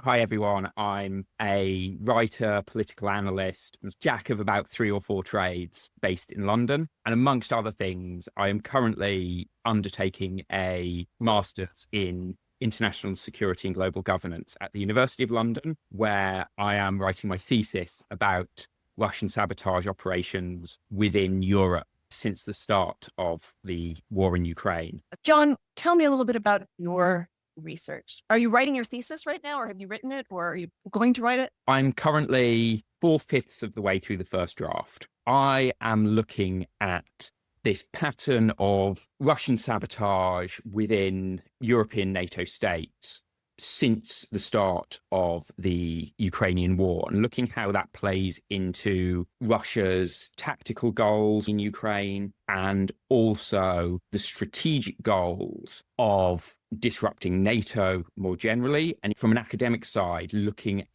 Hi, everyone. I'm a writer, political analyst, and jack of about three or four trades based in London. And amongst other things, I am currently undertaking a master's in international security and global governance at the University of London, where I am writing my thesis about Russian sabotage operations within Europe since the start of the war in Ukraine. John, tell me a little bit about your research. Are you writing your thesis right now, or have you written it, or are you going to write it? I'm currently 4/5 of the way through the first draft. I am looking at this pattern of Russian sabotage within European NATO states since the start of the Ukrainian war, and looking how that plays into Russia's tactical goals in Ukraine and also the strategic goals of disrupting NATO more generally. And from an academic side, looking at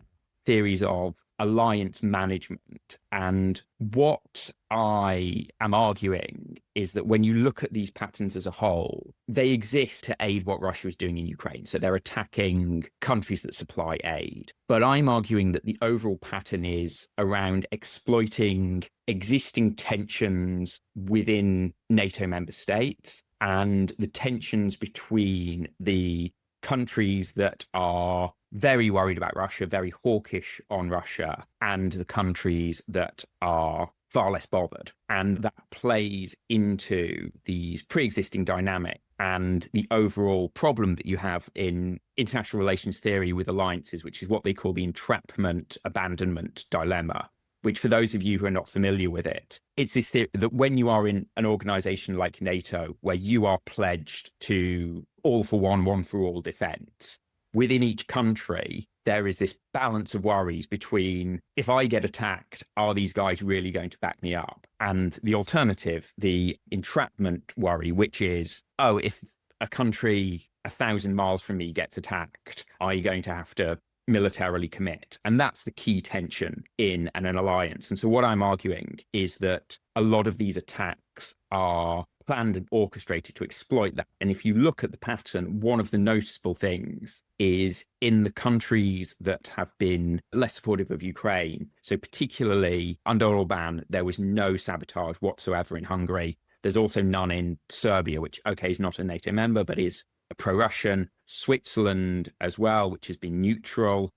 theories of alliance management. And what I am arguing is that when you look at these patterns as a whole, they exist to aid what Russia is doing in Ukraine. So they're attacking countries that supply aid. But I'm arguing that the overall pattern is around exploiting existing tensions within NATO member states and the tensions between the countries that are very worried about Russia, very hawkish on Russia, and the countries that are far less bothered. And that plays into these pre-existing dynamics and the overall problem that you have in international relations theory with alliances, which is what they call the entrapment abandonment dilemma, which for those of you who are not familiar with it, it's this theory that when you are in an organization like NATO, where you are pledged to all for one, one for all defense, within each country, there is this balance of worries between, if I get attacked, are these guys really going to back me up? And the alternative, the entrapment worry, which is, oh, if a country 1,000 miles from me gets attacked, are you going to have to militarily commit? And that's the key tension in an alliance. And so what I'm arguing is that a lot of these attacks are planned and orchestrated to exploit that. And if you look at the pattern, one of the noticeable things is in the countries that have been less supportive of Ukraine. So particularly under Orban, there was no sabotage whatsoever in Hungary. There's also none in Serbia, which, okay, is not a NATO member, but is pro-Russian. Switzerland as well, which has been neutral.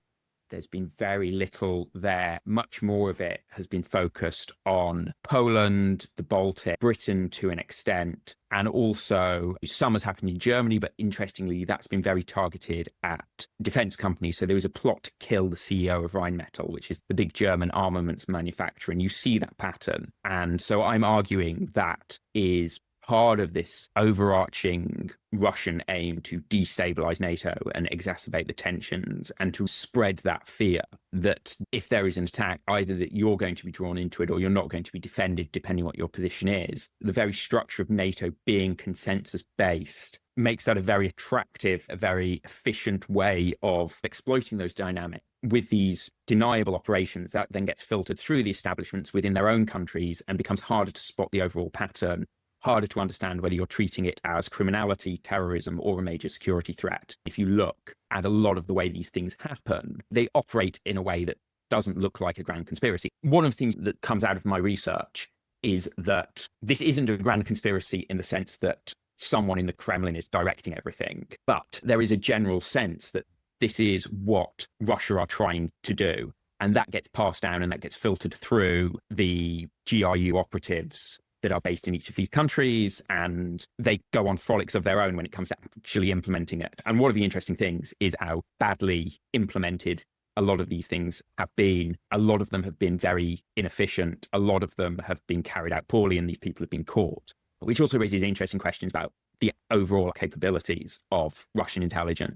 There's been very little there. Much more of it has been focused on Poland, the Baltic, Britain to an extent, and also some has happened in Germany, but interestingly, that's been very targeted at defense companies. So there was a plot to kill the CEO of Rheinmetall, which is the big German armaments manufacturer, and you see that pattern. And so I'm arguing that is part of this overarching Russian aim to destabilize NATO and exacerbate the tensions and to spread that fear that if there is an attack, either that you're going to be drawn into it or you're not going to be defended, depending what your position is. The very structure of NATO being consensus-based makes that a very attractive, a very efficient way of exploiting those dynamics. With these deniable operations, that then gets filtered through the establishments within their own countries and becomes harder to spot the overall pattern, harder to understand whether you're treating it as criminality, terrorism, or a major security threat. If you look at a lot of the way these things happen, they operate in a way that doesn't look like a grand conspiracy. One of the things that comes out of my research is that this isn't a grand conspiracy in the sense that someone in the Kremlin is directing everything, but there is a general sense that this is what Russia are trying to do. And that gets passed down and that gets filtered through the GRU operatives that are based in each of these countries, and they go on frolics of their own when it comes to actually implementing it. And one of the interesting things is how badly implemented a lot of these things have been. A lot of them have been very inefficient. A lot of them have been carried out poorly, and these people have been caught, which also raises interesting questions about the overall capabilities of Russian intelligence.